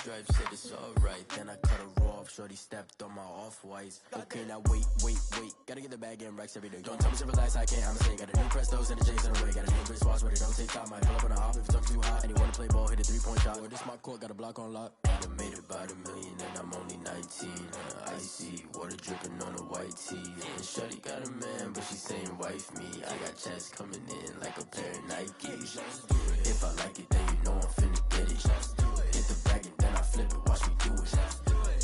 stripes, said it's alright. Then I cut her off, shorty stepped on my off-whites. Okay, now wait, gotta get the bag and racks every day. Don't tell me to relax, I can't, I'm saying. Got a new Prestos and a J's in the way. Got a new Chris Fox, but it don't take time. Might pull up on a hop if it's too hot. And you wanna play ball, hit a 3-point shot. Or this my court, got a block on lock. I made about $1 million and I'm only 19. Icy, water dripping on a white tee. And shorty got a man, but she saying wife me. I got checks coming in like a pair of Nikes. If I like it, then you know I'm finna get it. Hit the bag and then I flip it, watch me do it.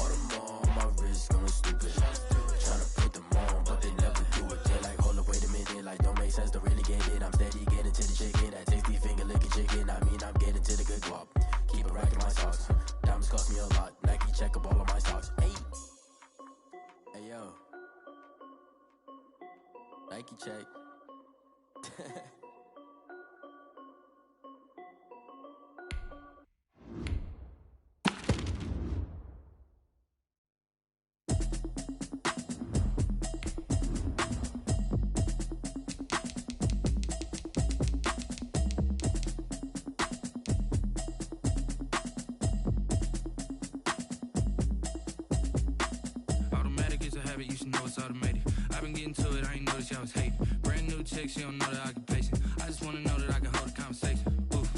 All them on my wrist going stupid. Tryna put them on, but they never do it. They're like, hold up, wait a minute, like don't make sense, don't really get it. I'm steady getting to the chicken, that tasty finger licking chicken. I mean, I'm getting to the good guap. Keep it racking my socks. Diamonds cost me a lot. Nike check up all of my stocks. Hey, hey yo, Nike check. You should know it's automated. I've been getting to it, I ain't noticed y'all was hating. Brand new chick, she don't know the occupation. I just wanna know that I can hold a conversation. Oof,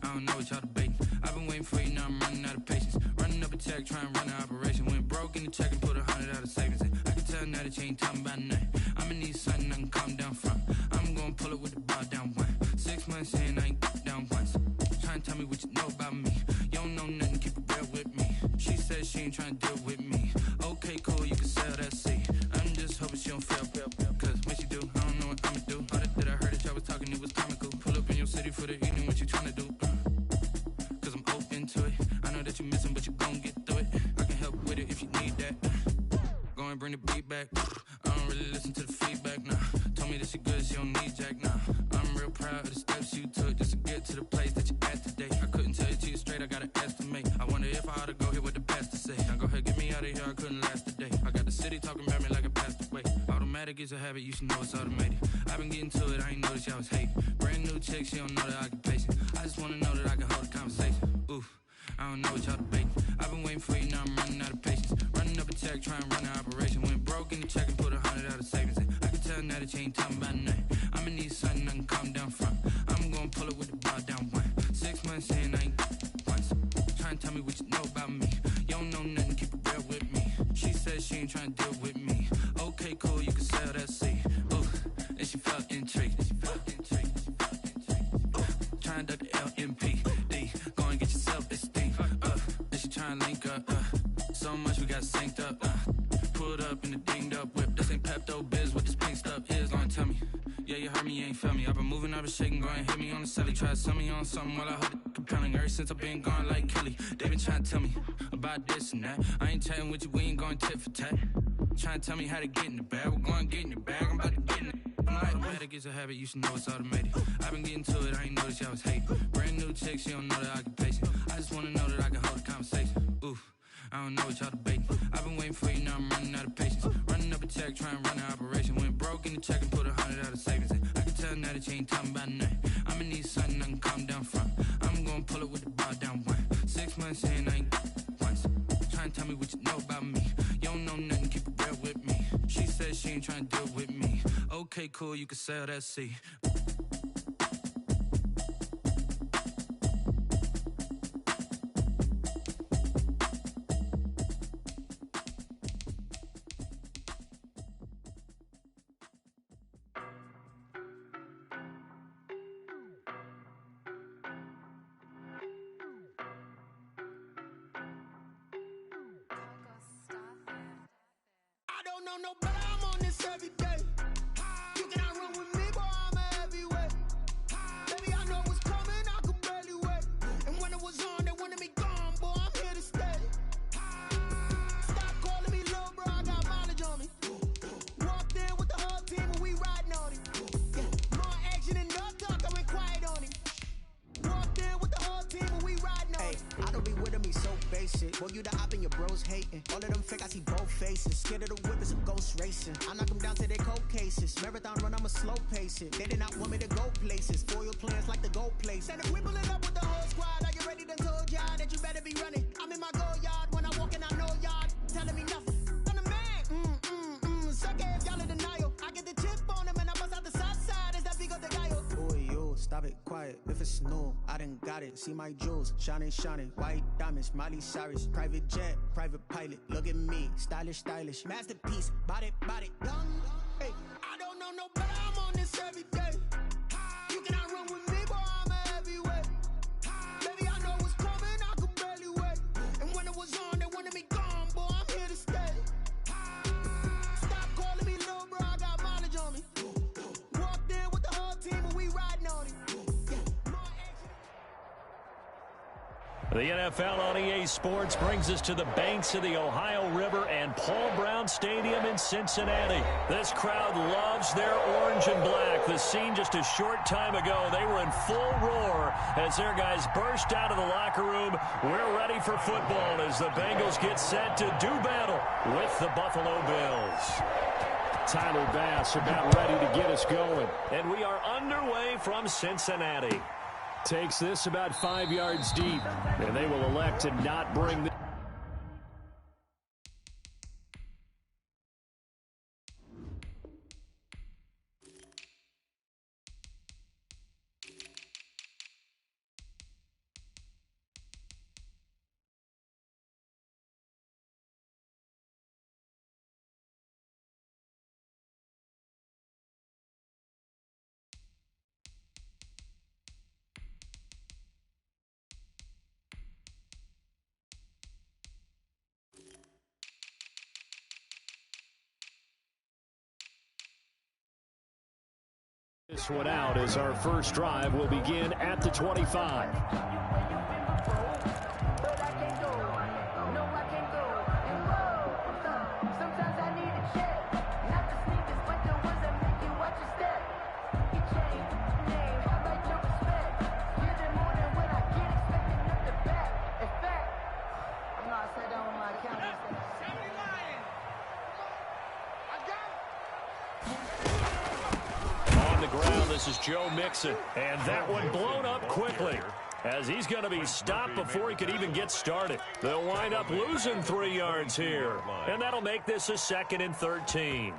I don't know what y'all debating. I've been waiting for you, now I'm running out of patience. Running up a check, trying to run an operation. Went broke in the check and put 100 out of savings in. I can tell now that you ain't talking about nothing. I'ma need something I can calm down from. I'm gonna pull it with the bar down one. 6 months in, I ain't down once. Trying to tell me what you know about me. You don't know nothing, keep it real with me. She said she ain't trying to deal with me. Okay, cool, you can sell that seat. I'm just hoping she don't fail. Cause when she do, I don't know what I'ma do. All that I heard that y'all was talking, it was comical. Pull up in your city for the evening, what you tryna do? Cause I'm open to it. I know that you missing, but you gon' get through it. I can help with it if you need that. Go and bring the beat back. I don't really listen to the feedback, nah. Told me that she good, she don't need jack, nah. I'm real proud of the steps you took just to get to the place that you at today. I couldn't tell you to you straight, I gotta estimate. I wonder if I ought to go here with the pastor say. Now go ahead, get me out of here, I couldn't last a day. I got the city talking about me like a passed away. Automatic is a habit, you should know it's automated. I've been getting to it, I ain't noticed y'all was hating. Brand new chick, she don't know the occupation. I just wanna know that I can hold a conversation. Oof, I don't know what y'all debating. I've been waiting for you, now I'm running out of patience. Running up a check, trying to run an operation. Went broke in the check and put 100 out of savings in. I can tell now that you ain't talking about nothing. I'ma need something I can calm down from. I'm gonna pull it with the bar down one. 6 months in, I ain't once. Trying to tell me what you know about me. You don't know nothing, keep it real with me. She said she ain't trying to deal with me. Okay, cool, you can sell that seat. Ooh, and she felt intrigued. Trying to duck the LMPD. Go and get your self-esteem. And she trying to link up. So much we got synced up. Pulled up in the dinged up whip. This ain't Pepto Biz, what this pink stuff is. Gonna tell me. Yeah, you heard me, you ain't felt me. I've been moving, I've been shaking, go and hit me on the celly. Try to sell me on something while I hold it compelling. Ever since I've been gone like Kelly, they been trying to tell me about this and that. I ain't chatting with you, we ain't going tit for tat. Trying to tell me how to get in the bag. We're going to get in your bag, I'm about to get in it. Automatic is a habit, you should know it's automated. I've been getting to it, I ain't noticed y'all was hating. Brand new chick, she don't know the occupation. I just wanna know that I can hold a conversation. Oof, I don't know what y'all debating. I've been waiting for you, now I'm running out of patience. Running up a check, trying to run an operation. Went broke in the check and put 100 out of savings in. I can tell now that you ain't talking about nothing. I'ma need something I can calm down from. I'm gonna pull it with the bar down one. 6 months in, I ain't once. Trying to tell me what you know about me. You don't know nothing, keep it real with me. She said she ain't trying to deal with me. Okay, cool, you can sell that seat. No, but I'm on this every day. You cannot run with me, boy, I'm a heavyweight. Baby, I know what's coming, I could barely wait. And when it was on, they wanted me gone, boy, I'm here to stay. Stop calling me low, bro, I got mileage on me. Walked in with the whole team and we riding on it. Yeah. More action and no talk, I went quiet on it. Walked in with the whole team and we riding on it. I don't be with them, he's so basic. Boy, you the op and your bros hating. All of them fake, I see both faces. Scared of the whip, it's a ghost racing. I knock them down to their cold cases. Marathon run, I'ma slow pace it. They did not want me to go places. Foil plans like the gold place. And if we pulling up with the whole squad, are you ready to told y'all that you better be running? I'm in my quiet. If it's new, I done got it. See my jewels, shining, shining. White diamonds, Miley Cyrus. Private jet, private pilot. Look at me, stylish, stylish. Masterpiece, body, body. Young, hey, I don't know no better. I'm on this every day. You cannot run with me, boy, I'm a heavyweight. Baby, I know what's coming, I could barely wait. And when it was on, they wanted me gone, boy, I'm here to stay. Stop calling me little bro, I got mileage on me. Walked in with the whole team and we riding on it. The NFL on EA Sports brings us to the banks of the Ohio River and Paul Brown Stadium in Cincinnati. This crowd loves their orange and black. The scene just a short time ago, they were in full roar as their guys burst out of the locker room. We're ready for football as the Bengals get set to do battle with the Buffalo Bills. Tyler Bass about ready to get us going. And we are underway from Cincinnati. Takes this about 5 yards deep, and they will elect to not bring the this one out as our first drive will begin at the 25. This is Joe Mixon, and that one blown up quickly as he's going to be stopped before he could even get started. They'll wind up losing 3 yards here, and that'll make this a 2nd and 13.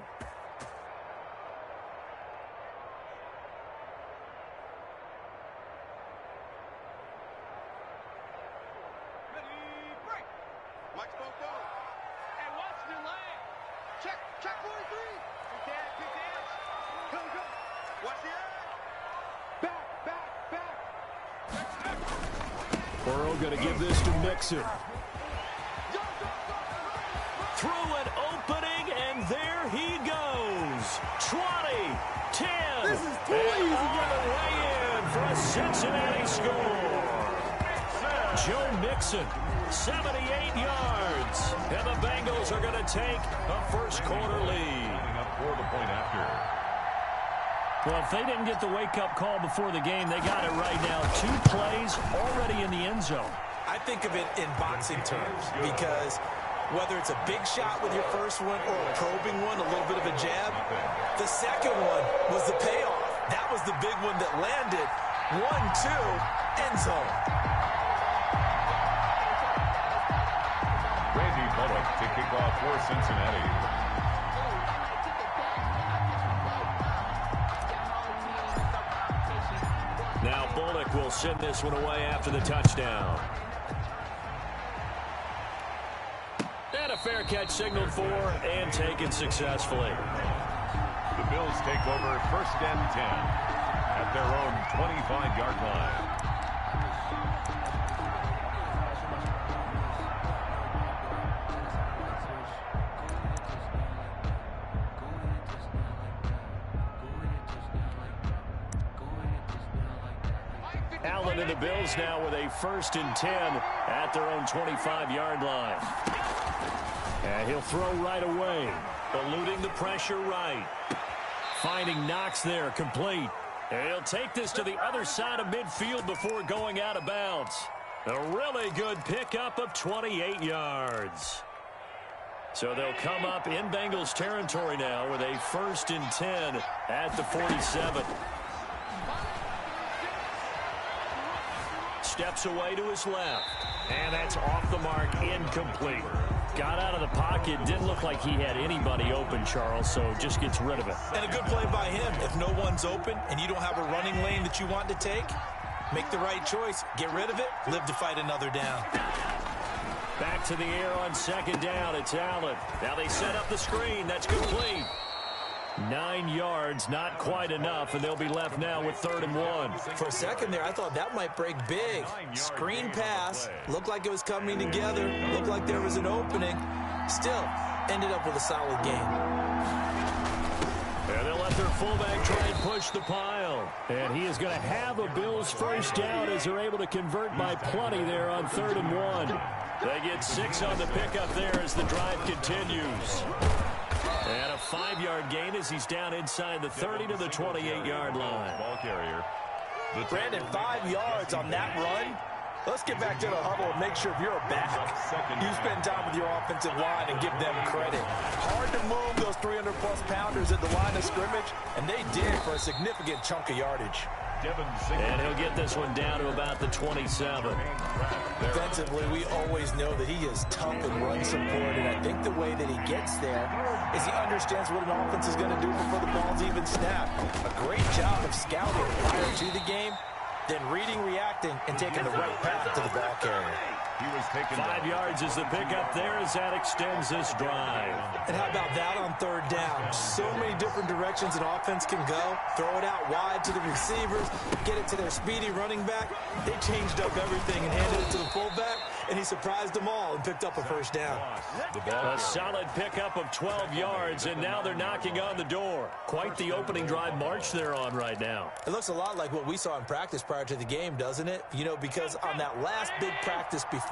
Going to give this to Mixon. Through an opening, and there he goes. 20, 10, this is too easy. All the way in for a Cincinnati score. Joe Mixon, 78 yards. And the Bengals are going to take a first quarter lead. Up for the point after. Well, if they didn't get the wake-up call before the game, they got it right now. 2 plays already in the end zone. I think of it in boxing terms because whether it's a big shot with your first one or a probing one, a little bit of a jab, the second one was the payoff. That was the big one that landed. 1-2, end zone. Randy Bullock to kick off for Cincinnati. Now Bullock will send this one away after the touchdown. And a fair catch signaled for and taken successfully. The Bills take over 1st and 10 at their own 25-yard line. Allen and the Bills now with a 1st and 10 at their own 25-yard line. And he'll throw right away, eluding the pressure right. Finding Knox there, complete. And he'll take this to the other side of midfield before going out of bounds. A really good pickup of 28 yards. So they'll come up in Bengals territory now with a 1st and 10 at the 47. Steps away to his left. And that's off the mark, incomplete. Got out of the pocket, didn't look like he had anybody open, Charles, so just gets rid of it. And a good play by him. If no one's open and you don't have a running lane that you want to take, Make the right choice. Get rid of it. Live to fight another down. Back to the air on second down. It's Allen. Now they set up the screen. That's complete. 9 yards, not quite enough, and they'll be left now with 3rd and 1. For a second there, I thought that might break big. Screen pass. Looked like it was coming together. Looked like there was an opening. Still, ended up with a solid game. And they'll let their fullback try and push the pile. And he is going to have a Bills first down as they're able to convert by plenty there on 3rd and 1. They get 6 on the pickup there as the drive continues. And a 5-yard gain as he's down inside the 30 to the 28-yard line. Ball carrier. Brandon, 5 yards on that run. Let's get back to the huddle and make sure if you're a back, you spend time with your offensive line and give them credit. Hard to move those 300-plus pounders at the line of scrimmage, and they did for a significant chunk of yardage. And he'll get this one down to about the 27. Defensively, we always know that he is tough and run support, and I think the way that he gets there is he understands what an offense is going to do before the ball's even snapped. A great job of scouting prior to the game, then reading, reacting, and taking the right path to the ball carrier. He was taken 5 yards is the pickup there as that extends this drive. And how about that on 3rd down? So many different directions an offense can go. Throw it out wide to the receivers, get it to their speedy running back. They changed up everything and handed it to the fullback, and he surprised them all and picked up a first down. A solid pickup of 12 yards, and now they're knocking on the door. Quite the opening drive march they're on right now. It looks a lot like what we saw in practice prior to the game, doesn't it? You know, because on that last big practice beforehand,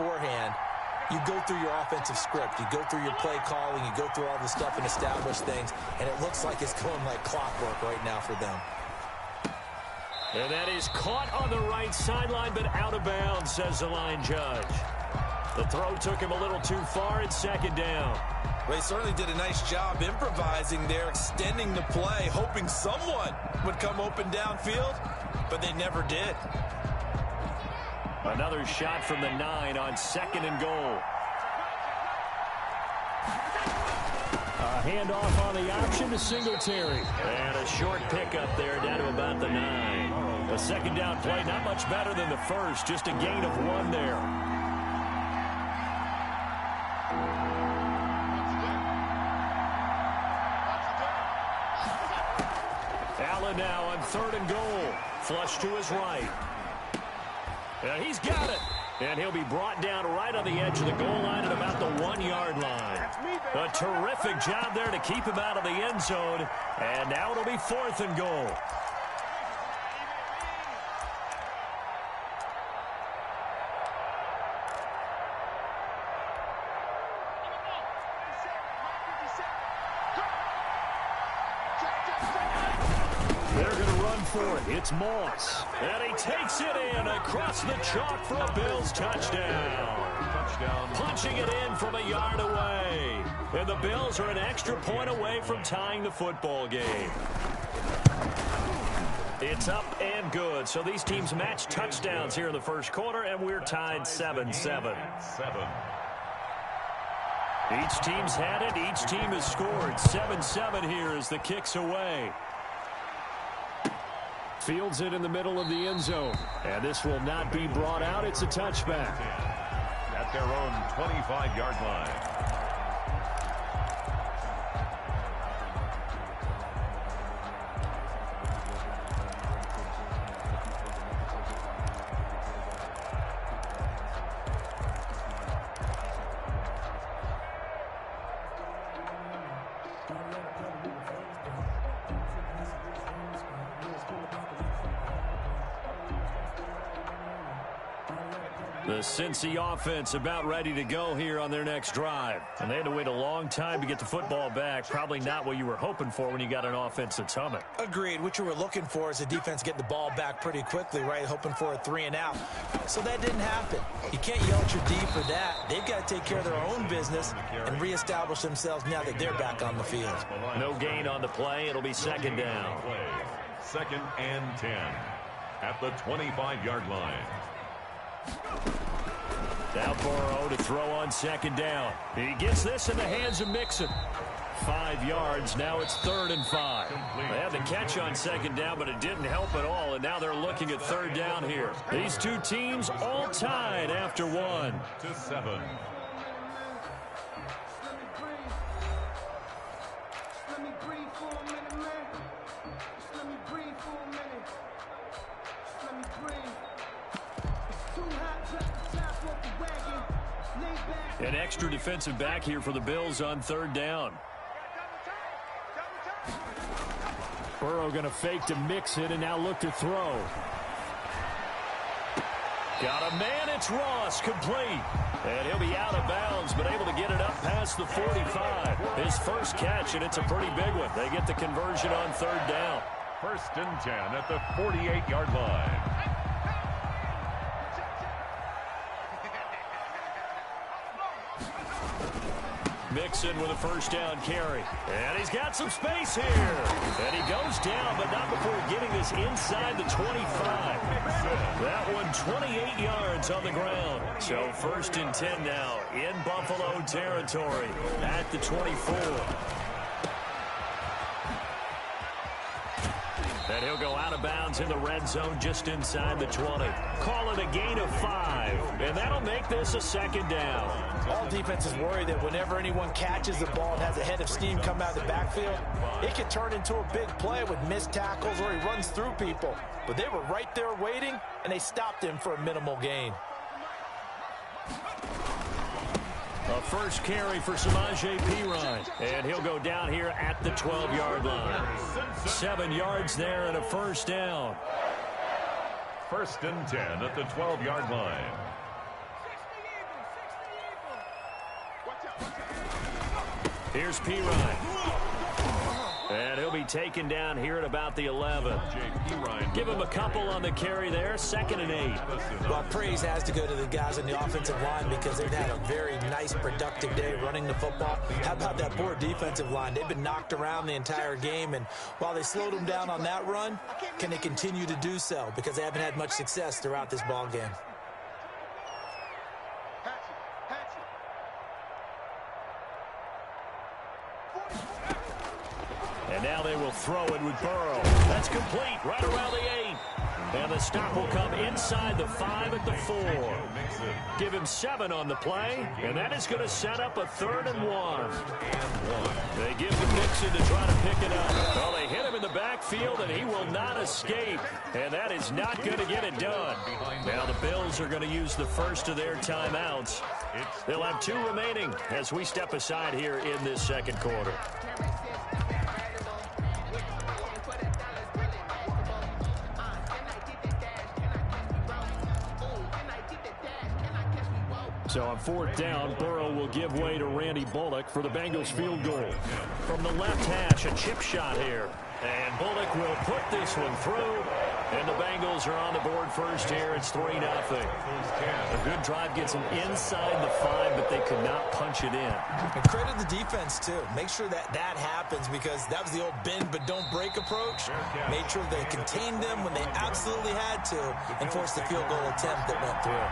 you go through your offensive script, you go through your play calling, you go through all the stuff and establish things, and it looks like it's going like clockwork right now for them. And that is caught on the right sideline, but out of bounds, says the line judge. The throw took him a little too far. It's 2nd down. Well, they certainly did a nice job improvising there, extending the play, hoping someone would come open downfield, but they never did. Another shot from the 9 on 2nd and goal. A handoff on the option to Singletary. And a short pickup there down to about the 9. The 2nd down play, not much better than the first, just a gain of 1 there. Allen now on 3rd and goal. Flush to his right. And he's got it. And he'll be brought down right on the edge of the goal line at about the 1-yard line. A terrific job there to keep him out of the end zone. And now it'll be 4th and goal. They're going to run for it. It's Moss. And he takes it in across the chalk for a Bills touchdown. Punching it in from a yard away. And the Bills are an extra point away from tying the football game. It's up and good. So these teams match touchdowns here in the first quarter, and we're tied 7-7. Each team's had it. Each team has scored. 7-7 here as the kick's away. Fields it in the middle of the end zone. And this will not be brought out. It's a touchback. At their own 25-yard line. The Cincy offense about ready to go here on their next drive. And they had to wait a long time to get the football back. Probably not what you were hoping for when you got an offense that's humming. Agreed. What you were looking for is the defense getting the ball back pretty quickly, right? Hoping for a 3-and-out. So that didn't happen. You can't yell at your D for that. They've got to take care of their own business and reestablish themselves now that they're back on the field. No gain on the play. It'll be 2nd down. 2nd and 10 at the 25-yard line. Now Burrow to throw on 2nd down. He gets this in the hands of Mixon. 5 yards. Now it's 3rd and 5. They had the catch on 2nd down, but it didn't help at all, and now they're looking at 3rd down here. These two teams all tied after 1. 7. An extra defensive back here for the Bills on 3rd down. Burrow going to fake to mix it and now look to throw. Got a man, it's Ross, complete. And he'll be out of bounds, but able to get it up past the 45. His first catch, and it's a pretty big one. They get the conversion on 3rd down. 1st and 10 at the 48-yard line. Mixon with a 1st down carry. And he's got some space here. And he goes down, but not before getting this inside the 25. That one 28 yards on the ground. So 1st and 10 now in Buffalo territory at the 24. And he'll go out of bounds in the red zone just inside the 20. Call it a gain of 5. And that'll make this a 2nd down. All defenses worry that whenever anyone catches the ball and has a head of steam come out of the backfield, it can turn into a big play with missed tackles or he runs through people. But they were right there waiting, and they stopped him for a minimal gain. A first carry for Samaje Perine. And he'll go down here at the 12-yard line. 7 yards there and a 1st down. 1st and 10 at the 12-yard line. Here's Perine. And he'll be taken down here at about the 11. Give him a couple on the carry there. 2nd and 8. Well, praise has to go to the guys on the offensive line because they've had a very nice, productive day running the football. How about that poor defensive line? They've been knocked around the entire game, and while they slowed them down on that run, can they continue to do so? Because they haven't had much success throughout this ball game. And now they will throw it with Burrow. That's complete right around the 8. And the stop will come inside the 5 at the 4. Give him 7 on the play, and that is going to set up a 3rd and 1. They give to Mixon to try to pick it up. Well, they hit him in the backfield, and he will not escape. And that is not going to get it done. Now the Bills are going to use the first of their timeouts. They'll have 2 remaining as we step aside here in this 2nd quarter. So on 4th down, Burrow will give way to Randy Bullock for the Bengals field goal. From the left hash, a chip shot here. And Bullock will put this one through. And the Bengals are on the board first here. It's 3-0. A good drive gets them inside the 5, but they could not punch it in. And credit the defense, too. Make sure that happens because that was the old bend but don't break approach. Made sure they contained them when they absolutely had to and forced the field goal attempt that went through.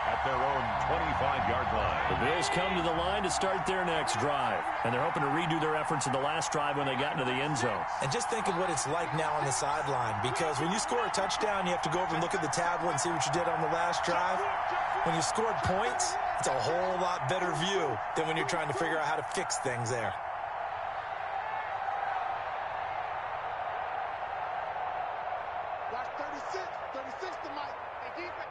At their own 25-yard line. The Bills come to the line to start their next drive. And they're hoping to redo their efforts in the last drive when they got into the end zone. And just think of what it's like now on the sideline. Because when you score a touchdown, you have to go over and look at the tablet and see what you did on the last drive. When you scored points, it's a whole lot better view than when you're trying to figure out how to fix things there. Watch 36. 36 to Mike. Hey, defense.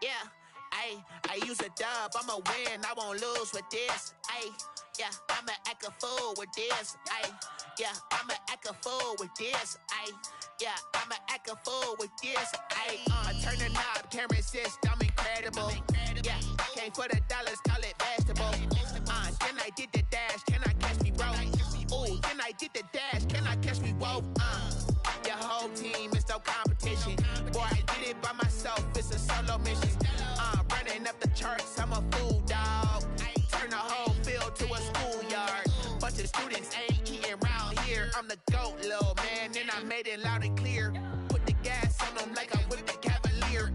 Yeah, I use a dub, I'ma win, I won't lose with this. Yeah, I'ma act a fool with this. Yeah, I'ma act a fool with this. Yeah, I'ma act a fool with this. I turn the knob, camera assist, I'm incredible. Yeah, came for the dollars, call it vegetable. Then I did the dash, can I catch me, bro? Ooh, then I did the dash, can I catch me, whoa? Your whole team is no competition. Boy, I did it by myself, it's a solo mission. Running up the charts, I'm a fool I'm the GOAT, little man, and I made it loud and clear. Put the gas on them like I'm with the Cavalier.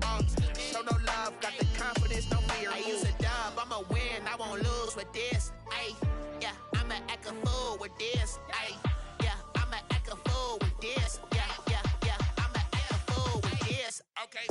Show no love, got the confidence, no fear. I use a dub, I'ma win, I won't lose with this. Ay, yeah, I'ma act a fool with this. Ay, yeah, I'ma act a fool with this. Yeah, I'ma act a fool with this. Okay,